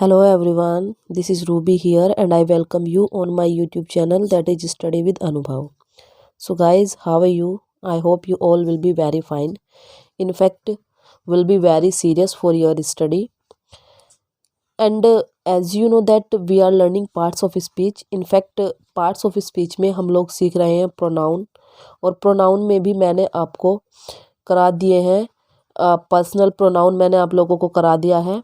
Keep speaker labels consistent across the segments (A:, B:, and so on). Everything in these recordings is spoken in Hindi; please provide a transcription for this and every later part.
A: Hello everyone, this is Ruby here and I welcome you on my YouTube channel that is Study with Anubhav. So guys, how are you? I hope you all will be very fine. In fact, will be very serious for your study. And as you know that we are learning parts of speech. In fact, parts of speech में हम लोग सीख रहे हैं pronoun और pronoun में भी मैंने आपको करा दिए हैं पर्सनल प्रोनाउन मैंने आप लोगों को करा दिया है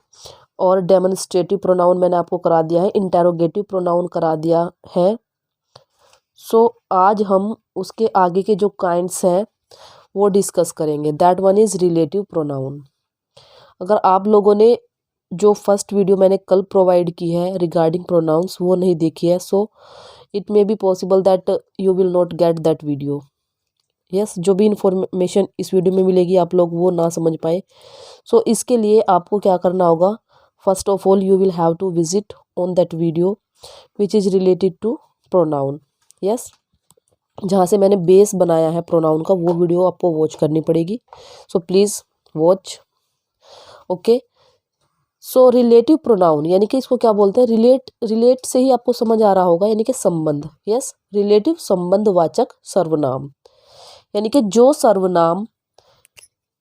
A: और डेमोन्स्ट्रेटिव प्रोनाउन मैंने आपको करा दिया है, इंटेरोगेटिव प्रोनाउन करा दिया है। सो आज हम उसके आगे के जो काइंड्स हैं वो डिस्कस करेंगे। That one is relative pronoun. अगर आप लोगों ने जो फर्स्ट वीडियो मैंने कल प्रोवाइड की है रिगार्डिंग प्रोनाउंस वो नहीं देखी है, so it may be possible that you will not get that video. Yes, जो भी इंफॉर्मेशन इस वीडियो में मिलेगी आप लोग वो ना समझ पाए। सो इसके लिए आपको क्या करना होगा, first of all you will have to visit on that video which is related to pronoun. Yes, जहाँ से मैंने बेस बनाया है प्रोनाउन का वो वीडियो आपको वॉच करनी पड़ेगी। So please watch. Okay, so relative pronoun यानी कि इसको क्या बोलते हैं, रिलेट से ही आपको समझ आ रहा होगा, यानी कि संबंध। यस, रिलेटिव संबंधवाचक सर्वनाम, यानी कि जो सर्वनाम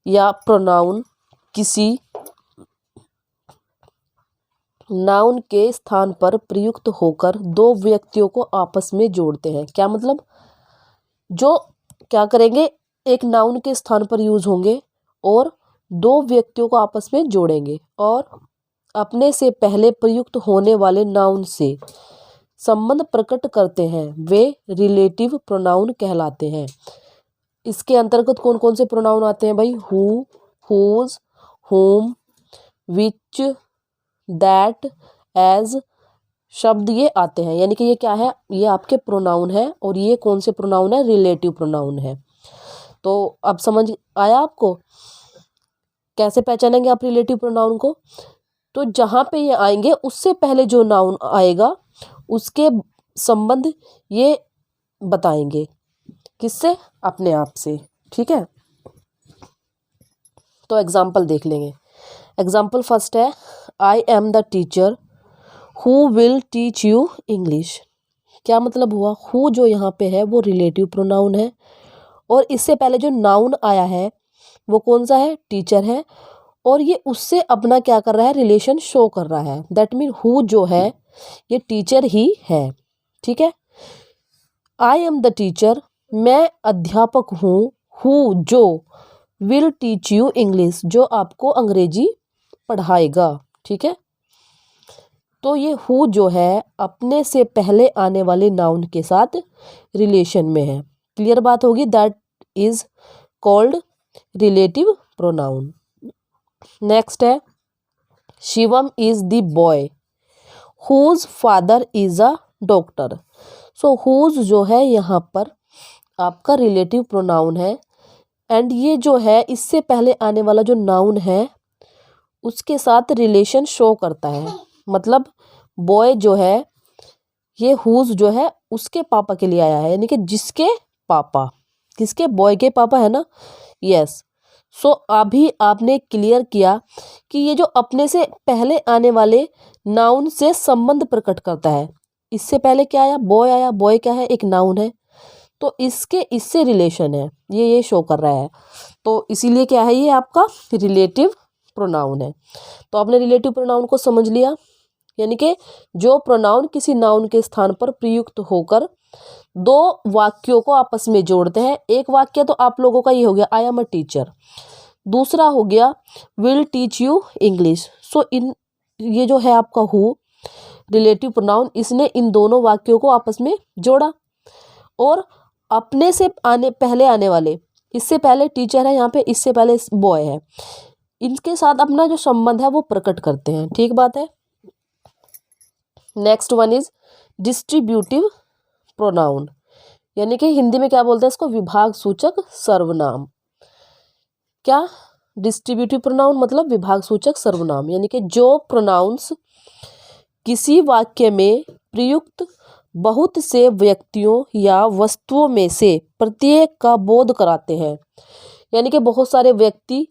A: या प्रोनाउन किसी नाउन के स्थान पर प्रयुक्त होकर दो व्यक्तियों को आपस में जोड़ते हैं। क्या मतलब, जो क्या करेंगे, एक नाउन के स्थान पर यूज होंगे और दो व्यक्तियों को आपस में जोड़ेंगे और अपने से पहले प्रयुक्त होने वाले नाउन से संबंध प्रकट करते हैं, वे रिलेटिव प्रोनाउन कहलाते हैं। इसके अंतर्गत कौन कौन से प्रोनाउन आते हैं भाई, who, whose, whom, which, that, as शब्द ये आते हैं। यानी कि ये क्या है, ये आपके प्रोनाउन है और ये कौन से प्रोनाउन है, रिलेटिव प्रोनाउन है। तो अब समझ आया आपको कैसे पहचानेंगे आप रिलेटिव प्रोनाउन को। तो जहाँ पे ये आएंगे उससे पहले जो नाउन आएगा उसके संबंध ये बताएंगे, किससे, अपने आप से। ठीक है, तो एग्जाम्पल देख लेंगे। एग्जाम्पल फर्स्ट है, I am the teacher who will teach you English. क्या मतलब हुआ, हु जो यहाँ पे है वो रिलेटिव प्रोनाउन है और इससे पहले जो नाउन आया है वो कौन सा है, टीचर है, और ये उससे अपना क्या कर रहा है, रिलेशन शो कर रहा है। दैट मीन हु जो है ये टीचर ही है। ठीक है, आई एम द टीचर, मैं अध्यापक हूँ, हु जो विल टीच यू इंग्लिश, जो आपको अंग्रेजी पढ़ाएगा। ठीक है, तो ये हु जो है अपने से पहले आने वाले नाउन के साथ रिलेशन में है। क्लियर बात होगी, that is called relative pronoun. Next है, Shivam is the boy whose father is a doctor. So whose जो है यहाँ पर आपका रिलेटिव प्रोनाउन है एंड ये जो है इससे पहले आने वाला जो नाउन है उसके साथ रिलेशन शो करता है। मतलब बॉय जो है ये हुज जो है उसके पापा के लिए आया है, यानी कि जिसके पापा, किसके, बॉय के पापा है ना। यस, सो अभी आपने क्लियर किया कि ये जो अपने से पहले आने वाले नाउन से संबंध प्रकट करता है। इससे पहले क्या आया, बॉय आया, बॉय क्या है, एक नाउन है, तो इससे रिलेशन है, ये शो कर रहा है। तो इसीलिए क्या है, ये आपका रिलेटिव प्रोनाउन है। तो आपने रिलेटिव प्रोनाउन को समझ लिया, यानी कि जो प्रोनाउन किसी नाउन के स्थान पर प्रयुक्त होकर दो वाक्यों को आपस में जोड़ते हैं। एक वाक्य तो आप लोगों का ये हो गया, आई एम अ टीचर, दूसरा हो गया विल टीच यू इंग्लिश। सो ये जो है आपका हु रिलेटिव प्रोनाउन, इसने इन दोनों वाक्यों को आपस में जोड़ा और अपने से पहले आने वाले, इससे पहले टीचर है यहाँ पे, इससे पहले बॉय है, इनके साथ अपना जो संबंध है वो प्रकट करते हैं। ठीक बात है। Next one is distributive pronoun, यानी कि हिंदी में क्या बोलते हैं इसको, विभाग सूचक सर्वनाम। क्या, डिस्ट्रीब्यूटिव प्रोनाउन मतलब विभाग सूचक सर्वनाम, यानी कि जो प्रोनाउंस किसी वाक्य में प्रयुक्त बहुत से व्यक्तियों या वस्तुओं में से प्रत्येक का बोध कराते हैं। यानी कि बहुत सारे व्यक्ति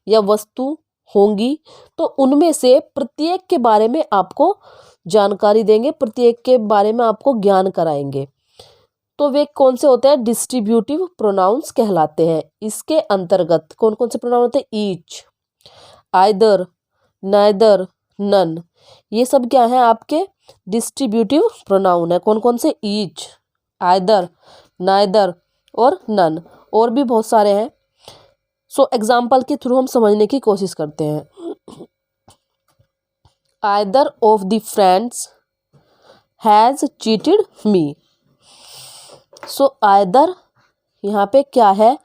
A: या वस्तु होंगी, तो उनमें से प्रत्येक के बारे में आपको जानकारी देंगे, प्रत्येक के बारे में आपको ज्ञान कराएंगे। तो वे कौन से होते हैं? डिस्ट्रीब्यूटिव प्रोनाउंस कहलाते हैं। इसके अंतर्गत कौन कौन से प्रोनाउन होते हैं? ईच, आइदर, नाइदर, नन, ये सब क्या है? आपके डिस्ट्रीब्यूटिव प्रोनाउन है। कौन कौन से? ईच, आइदर, नाइदर और नन, और भी बहुत सारे हैं। सो एग्जाम्पल के थ्रू हम समझने की कोशिश करते हैं। Either of the friends has cheated me. So either यहाँ पे क्या है?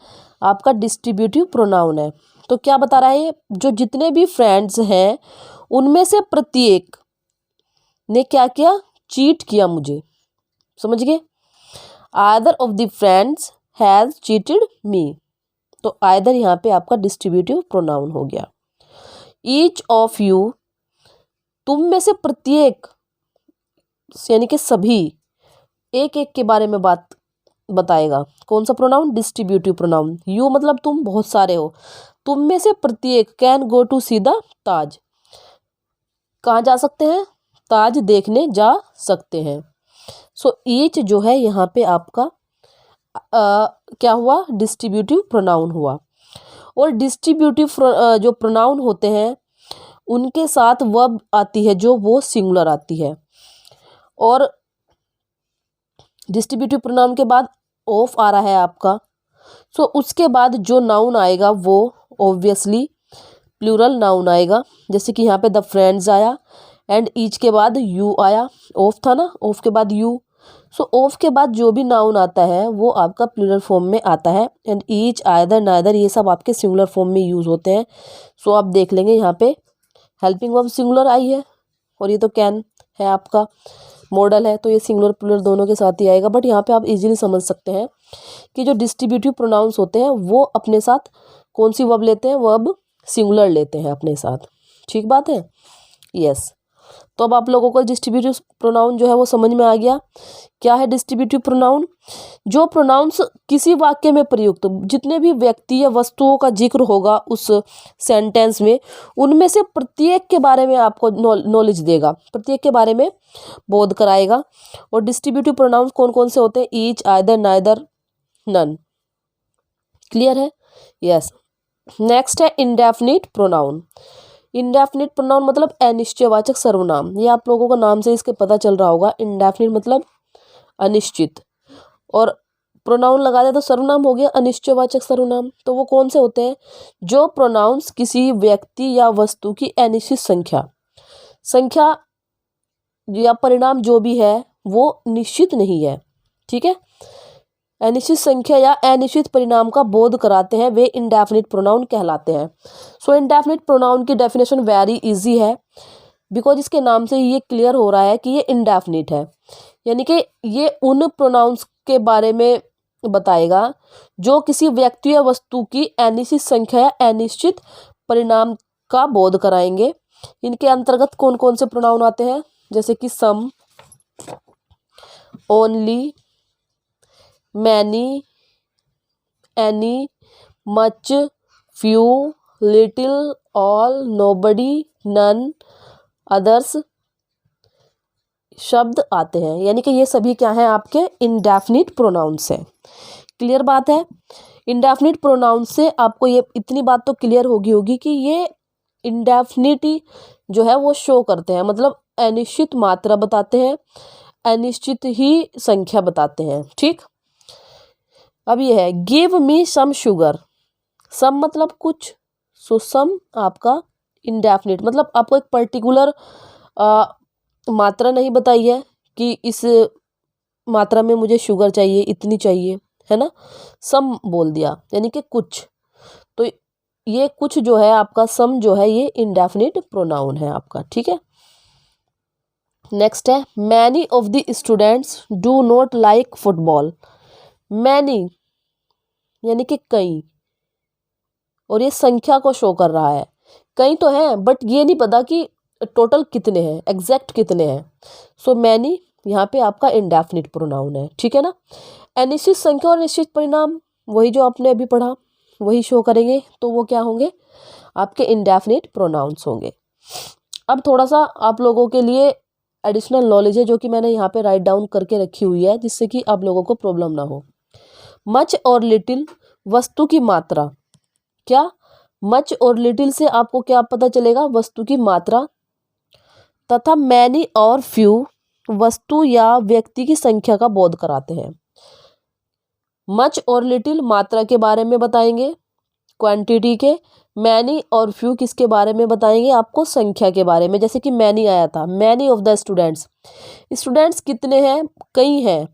A: आपका डिस्ट्रीब्यूटिव प्रोनाउन है। तो क्या बता रहा है ये? जो जितने भी फ्रेंड्स हैं उनमें से प्रत्येक ने क्या किया? चीट किया मुझे। समझ गए? Either of the friends has cheated मी। तो आइदर यहाँ पे आपका डिस्ट्रीब्यूटिव प्रोनाउन हो गया। ईच ऑफ यू, तुम में से प्रत्येक, यानी कि सभी, एक एक के बारे में बात बताएगा। कौन सा प्रोनाउन? Distributive pronoun. यू मतलब तुम, बहुत सारे हो। तुम में से प्रत्येक can go to see the Taj, कहाँ जा सकते हैं? ताज देखने जा सकते हैं। सो ईच जो है यहाँ पे आपका क्या हुआ? डिस्ट्रीब्यूटिव प्रोनाउन हुआ। और डिस्ट्रीब्यूटिव जो प्रोनाउन होते हैं उनके साथ वर्ब आती है जो वो सिंगुलर आती है। और डिस्ट्रीब्यूटिव प्रोनाउन के बाद ऑफ आ रहा है आपका। सो उसके बाद जो नाउन आएगा वो ऑब्वियसली प्लूरल नाउन आएगा। जैसे कि यहाँ पे द फ्रेंड्स आया, एंड ईच के बाद यू आया। ऑफ था ना, ऑफ के बाद यू। सो ऑफ के बाद जो भी नाउन आता है वो आपका प्लूरल फॉर्म में आता है। एंड ईच, आइदर, नाइदर, ये सब आपके सिंगुलर फॉर्म में यूज़ होते हैं। सो आप देख लेंगे यहाँ पे हेल्पिंग वर्ब सिंगुलर आई है, और ये तो कैन है आपका, मॉडल है, तो ये सिंगुलर प्लूरल दोनों के साथ ही आएगा। बट यहाँ पे आप इजीली समझ सकते हैं कि जो डिस्ट्रीब्यूटिव प्रोनाउंस होते हैं वो अपने साथ कौन सी वर्ब लेते हैं? वर्ब सिंगुलर लेते हैं अपने साथ। ठीक बात है? यस। तो अब आप लोगों को डिस्ट्रीब्यूटिव प्रोनाउन जो है वो समझ में आ गया। क्या है डिस्ट्रीब्यूटिव प्रोनाउन? जो प्रोनाउंस किसी वाक्य में प्रयुक्त जितने भी व्यक्ति या वस्तुओं का जिक्र होगा उस सेंटेंस में, उनमें से प्रत्येक के बारे में आपको नॉलेज देगा, प्रत्येक के बारे में बोध कराएगा। और डिस्ट्रीब्यूटिव प्रोनाउंस कौन कौन से होते हैं? Each, either, neither, none. Clear है? यस। नेक्स्ट है इंडेफिनिट प्रोनाउन। इंडेफिनिट प्रोनाउन मतलब अनिश्चयवाचक सर्वनाम। ये आप लोगों को नाम से इसके पता चल रहा होगा। इंडेफिनिट मतलब अनिश्चित, और प्रोनाउन लगा दे तो सर्वनाम हो गया अनिश्चयवाचक सर्वनाम। तो वो कौन से होते हैं? जो प्रोनाउंस किसी व्यक्ति या वस्तु की अनिश्चित संख्या या परिणाम जो भी है वो निश्चित नहीं है। ठीक है? अनिश्चित संख्या या अनिश्चित परिणाम का बोध कराते हैं, वे इंडेफिनिट प्रोनाउन कहलाते हैं। सो इंडेफिनिट प्रोनाउन की डेफिनेशन वेरी इजी है, बिकॉज इसके नाम से ये क्लियर हो रहा है कि ये इंडेफिनिट है। यानी कि ये उन प्रोनाउंस के बारे में बताएगा जो किसी व्यक्ति या वस्तु की अनिश्चित संख्या या अनिश्चित परिणाम का बोध कराएंगे। इनके अंतर्गत कौन कौन से प्रोनाउन आते हैं? जैसे कि some, only, many, any, much, few, little, all, nobody, none, others शब्द आते हैं। यानी कि ये सभी क्या हैं? आपके इंडेफिनिट प्रोनाउंस हैं। क्लियर बात है? इंडेफिनिट प्रोनाउंस से आपको ये इतनी बात तो क्लियर होगी कि ये इंडेफिनिटी जो है वो शो करते हैं, मतलब अनिश्चित मात्रा बताते हैं, अनिश्चित ही संख्या बताते हैं। ठीक? अब ये है गिव मी सम शुगर। सम मतलब कुछ, सो सम आपका इंडेफिनिट मतलब आपको एक पर्टिकुलर मात्रा नहीं बताई है कि इस मात्रा में मुझे शुगर चाहिए, इतनी चाहिए, है ना? सम बोल दिया यानी कि कुछ। तो ये कुछ जो है आपका सम जो है ये इंडेफिनिट प्रोनाउन है आपका। ठीक है? नेक्स्ट है many of the students do not like football. Many यानी कि कई, और ये संख्या को शो कर रहा है। कई तो हैं बट ये नहीं पता कि टोटल कितने हैं, एग्जैक्ट कितने हैं। सो मैनी यहाँ पे आपका इंडेफिनिट प्रोनाउन है। ठीक है ना? अनिश्चित संख्या और निश्चित परिणाम वही जो आपने अभी पढ़ा वही शो करेंगे, तो वो क्या होंगे? आपके इंडेफिनिट प्रोनाउंस होंगे। अब थोड़ा सा आप लोगों के लिए एडिशनल नॉलेज है जो कि मैंने यहाँ पे राइट डाउन करके रखी हुई है, जिससे कि आप लोगों को प्रॉब्लम ना हो। मच और लिटिल वस्तु की मात्रा, क्या मच और लिटिल से आपको क्या पता चलेगा? वस्तु की मात्रा। तथा मैनी और फ्यू वस्तु या व्यक्ति की संख्या का बोध कराते हैं। मच और लिटिल मात्रा के बारे में बताएंगे, क्वांटिटी के। मैनी और फ्यू किसके बारे में बताएंगे? आपको संख्या के बारे में। जैसे कि मैनी आया था, many of the students, students कितने हैं? कई हैं,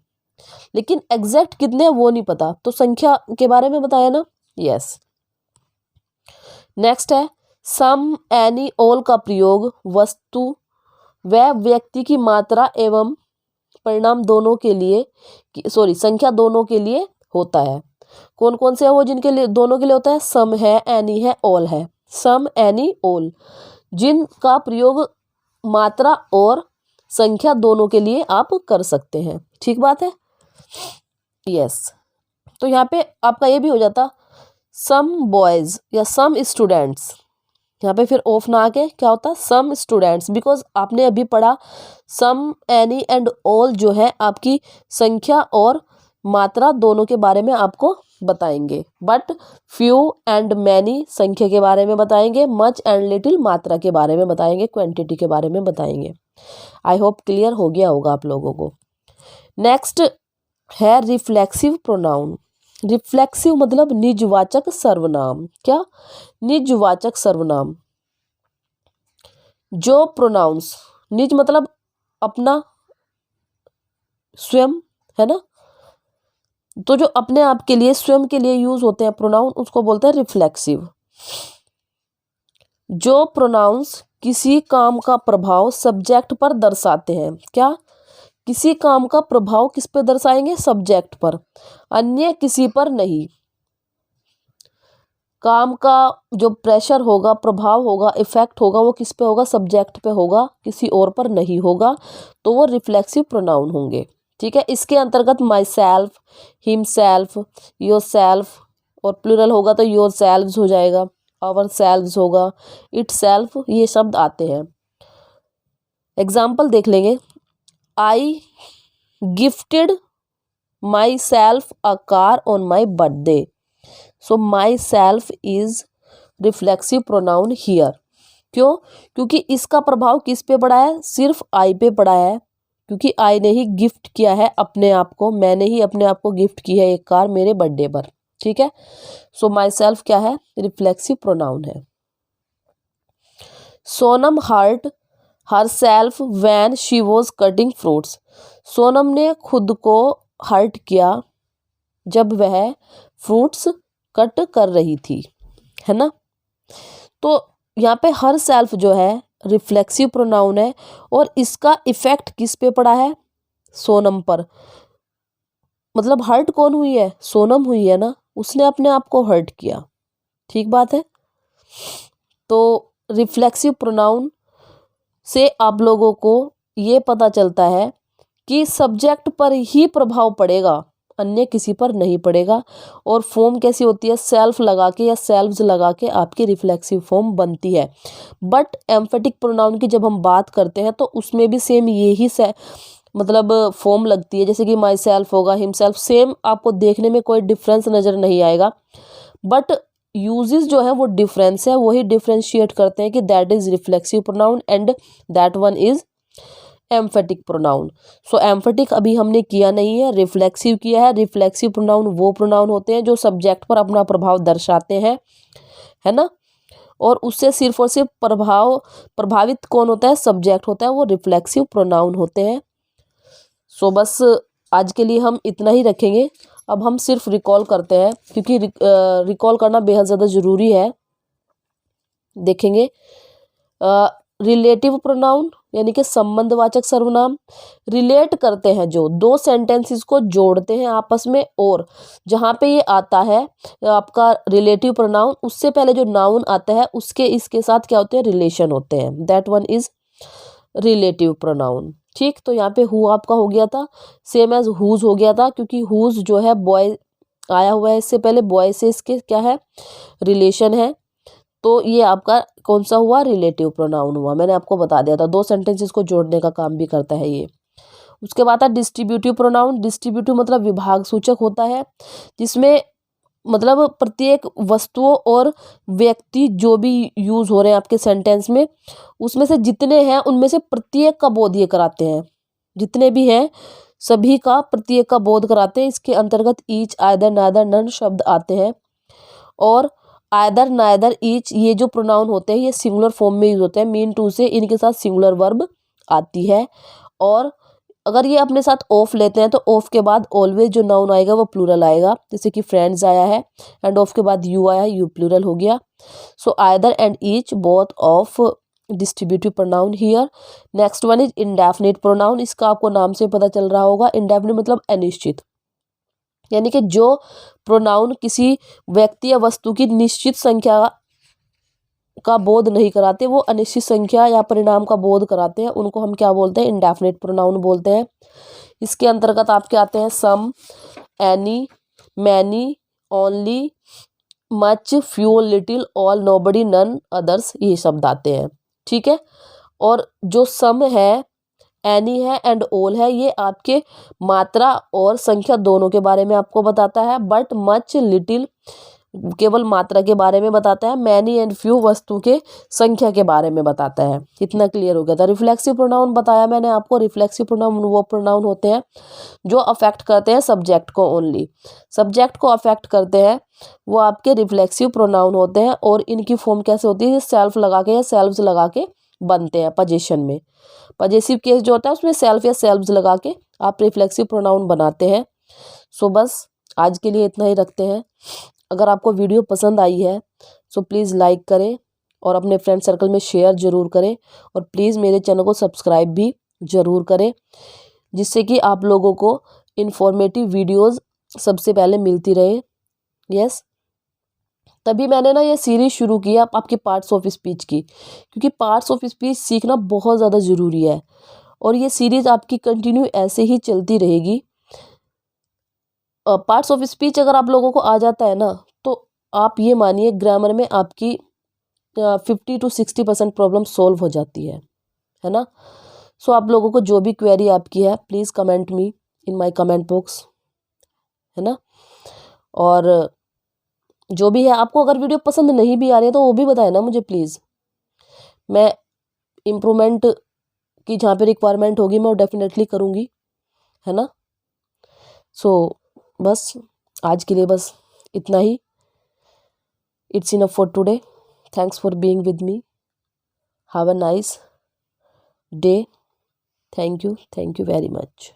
A: लेकिन एग्जैक्ट कितने हैं वो नहीं पता, तो संख्या के बारे में बताया ना। यस। नेक्स्ट है सम, एनी, ऑल का प्रयोग वस्तु व व्यक्ति की मात्रा एवं परिणाम दोनों के लिए, संख्या दोनों के लिए होता है। कौन कौन से है वो जिनके लिए दोनों के लिए होता है? सम है, एनी है, ऑल है। सम, एनी, ऑल, जिनका प्रयोग मात्रा और संख्या दोनों के लिए आप कर सकते हैं। ठीक बात है। यस। तो यहाँ पे आपका ये भी हो जाता सम बॉयज या सम स्टूडेंट्स, यहाँ पे फिर ऑफ ना आके क्या होता? सम स्टूडेंट्स, बिकॉज आपने अभी पढ़ा सम, एनी एंड ऑल जो है आपकी संख्या और मात्रा दोनों के बारे में आपको बताएंगे। बट फ्यू एंड मैनी संख्या के बारे में बताएंगे, मच एंड लिटिल मात्रा के बारे में बताएंगे, क्वांटिटी के बारे में बताएंगे। आई होप क्लियर हो गया होगा आप लोगों को। नेक्स्ट है रिफ्लेक्सिव प्रोनाउन। रिफ्लेक्सिव मतलब निजवाचक सर्वनाम। क्या? निजवाचक सर्वनाम। जो प्रोनाउंस, निज मतलब अपना, स्वयं, है ना, तो जो अपने आप के लिए, स्वयं के लिए यूज होते हैं प्रोनाउन, उसको बोलते हैं रिफ्लेक्सिव। जो प्रोनाउंस किसी काम का प्रभाव सब्जेक्ट पर दर्शाते हैं। क्या? किसी काम का प्रभाव किस पर दर्शाएंगे? सब्जेक्ट पर, अन्य किसी पर नहीं। काम का जो प्रेशर होगा, प्रभाव होगा, इफेक्ट होगा, वो किस पे होगा? सब्जेक्ट पे होगा, किसी और पर नहीं होगा, तो वो रिफ्लेक्सिव प्रोनाउन होंगे। ठीक है। इसके अंतर्गत my self, him self, your self, और प्लूरल होगा तो योर सेल्व्स हो जाएगा, आवर सेल्व्स होगा, इट सेल्फ, ये शब्द आते हैं। एग्जाम्पल देख लेंगे। I gifted my self a car on my birthday. So my self is reflexive pronoun here. क्यों? क्योंकि इसका प्रभाव किस पे पड़ा है? सिर्फ आई पे पड़ा है, क्योंकि आई ने ही गिफ्ट किया है अपने आप को, मैंने ही अपने आप को गिफ्ट की है एक कार मेरे बर्थडे पर। ठीक है। सो माई सेल्फ क्या है? रिफ्लेक्सिव प्रोनाउन है। Sonam hurt herself when she was cutting fruits. Sonam ने खुद को हर्ट किया जब वह फ्रूट्स कट कर रही थी, है ना। तो यहाँ पे हर सेल्फ जो है रिफ्लेक्सिव प्रोनाउन है, और इसका इफेक्ट किस पे पड़ा है? सोनम पर। मतलब हर्ट कौन हुई है? सोनम हुई है ना, उसने अपने आप को हर्ट किया। ठीक बात है। तो रिफ्लेक्सिव प्रोनाउन से आप लोगों को ये पता चलता है कि सब्जेक्ट पर ही प्रभाव पड़ेगा, अन्य किसी पर नहीं पड़ेगा। और फॉर्म कैसी होती है? सेल्फ लगा के या सेल्व्स लगा के आपकी रिफ्लेक्सिव फॉर्म बनती है। बट एम्फेटिक प्रोनाउन की जब हम बात करते हैं तो उसमें भी सेम यही से मतलब फॉर्म लगती है। जैसे कि माई सेल्फ होगा, हिम सेल्फ, सेम आपको देखने में कोई डिफरेंस नज़र नहीं आएगा, बट यूजेस जो है वो डिफरेंस है, वही डिफ्रेंशिएट करते हैं कि that is reflexive pronoun and that one is emphatic pronoun. So emphatic अभी हमने किया नहीं है, रिफ्लेक्सिव किया है। रिफ्लेक्सिव प्रोनाउन वो प्रोनाउन होते हैं जो सब्जेक्ट पर अपना प्रभाव दर्शाते हैं, है ना, और उससे सिर्फ और सिर्फ प्रभावित कौन होता है? सब्जेक्ट होता है, वो रिफ्लेक्सिव प्रोनाउन होते हैं। सो बस आज के लिए हम इतना ही रखेंगे। अब हम सिर्फ रिकॉल करते हैं, क्योंकि रिकॉल करना बेहद ज़्यादा ज़रूरी है। देखेंगे रिलेटिव प्रोनाउन यानी कि संबंधवाचक सर्वनाम, रिलेट करते हैं, जो दो सेंटेंसेस को जोड़ते हैं आपस में, और जहाँ पे ये आता है आपका रिलेटिव प्रोनाउन, उससे पहले जो नाउन आता है उसके इसके साथ क्या होते हैं? रिलेशन होते हैं, that one is relative pronoun. ठीक। तो यहाँ पे हु आपका हो गया था, सेम एज हुज हो गया था, क्योंकि हुज जो है बॉय आया हुआ है इससे पहले, बॉय से इसके क्या है? रिलेशन है। तो ये आपका कौन सा हुआ, रिलेटिव प्रोनाउन हुआ। मैंने आपको बता दिया था, 2 सेंटेंसेस को जोड़ने का काम भी करता है ये। उसके बाद था डिस्ट्रीब्यूटिव प्रोनाउन। डिस्ट्रीब्यूटिव मतलब विभाग सूचक होता है, जिसमें मतलब प्रत्येक वस्तुओं और व्यक्ति जो भी यूज हो रहे हैं आपके सेंटेंस में, उसमें से जितने हैं उनमें से प्रत्येक का बोध ये कराते हैं। जितने भी हैं सभी का प्रत्येक का बोध कराते हैं। इसके अंतर्गत ईच, आइदर, नाइदर, नन शब्द आते हैं। और आइदर, नाइदर, ईच ये जो प्रोनाउन होते हैं ये सिंगुलर फॉर्म में यूज होते हैं। मीन टू से इनके साथ सिंगुलर वर्ब आती है। और अगर ये अपने साथ ऑफ लेते हैं तो ऑफ के बाद ऑलवेज जो नाउन आएगा वो प्लूरल आएगा। जैसे कि फ्रेंड्स आया है, एंड ऑफ के बाद यू आया है, यू प्लूरल हो गया। So either and each both of distributive pronoun here. Next one is indefinite pronoun. इसका आपको नाम से पता चल रहा होगा, इंडेफिनिट मतलब अनिश्चित, यानी कि जो प्रोनाउन किसी व्यक्ति या वस्तु की निश्चित संख्या का बोध नहीं कराते, वो अनिश्चित संख्या या परिणाम का बोध कराते हैं, उनको हम क्या बोलते हैं, इंडेफिनिट प्रोनाउन बोलते हैं। इसके अंतर्गत आपके आते हैं some, any, many, only, much, few, little, all, nobody, none, others, ये शब्द आते हैं। ठीक है। और जो सम है, एनी है एंड ऑल है, ये आपके मात्रा और संख्या दोनों के बारे में आपको बताता है। बट, मच, लिटिल केवल मात्रा के बारे में बताता है। मैनी एंड फ्यू वस्तु के संख्या के बारे में बताता है। इतना क्लियर हो गया था। रिफ्लेक्सिव प्रोनाउन बताया मैंने आपको। रिफ्लेक्सिव प्रोनाउन वो प्रोनाउन होते हैं जो अफेक्ट करते हैं सब्जेक्ट को ओनली। सब्जेक्ट को अफेक्ट करते हैं वो आपके रिफ्लेक्सिव प्रोनाउन होते हैं। और इनकी फॉर्म कैसे होती है, सेल्फ लगा के या सेल्व्स लगा के बनते हैं पोजीशन में। पजेसिव केस जो होता है उसमें सेल्फ या सेल्व्स लगा के आप रिफ्लेक्सिव प्रोनाउन बनाते हैं। सो बस आज के लिए इतना ही रखते हैं। अगर आपको वीडियो पसंद आई है सो प्लीज़ लाइक करें और अपने फ्रेंड सर्कल में शेयर ज़रूर करें। और प्लीज़ मेरे चैनल को सब्सक्राइब भी ज़रूर करें, जिससे कि आप लोगों को इन्फॉर्मेटिव वीडियोस सबसे पहले मिलती रहे। यस, तभी मैंने ना ये सीरीज़ शुरू किया आपके पार्ट्स ऑफ स्पीच की, क्योंकि पार्ट्स ऑफ स्पीच सीखना बहुत ज़्यादा ज़रूरी है। और ये सीरीज़ आपकी कंटिन्यू ऐसे ही चलती रहेगी। पार्ट्स ऑफ स्पीच अगर आप लोगों को आ जाता है ना, तो आप ये मानिए ग्रामर में आपकी 50-60% प्रॉब्लम सॉल्व हो जाती है ना। सो आप लोगों को जो भी क्वेरी आपकी है please comment me in my comment box, है ना। और जो भी है, आपको अगर वीडियो पसंद नहीं भी आ रही है तो वो भी बताए ना मुझे प्लीज़। मैं इम्प्रूवमेंट की जहाँ पे रिक्वायरमेंट होगी मैं वो डेफिनेटली करूँगी, है ना। सो बस आज के लिए बस इतना ही। It's enough for today. Thanks for being with me. Have a nice day. Thank you very much.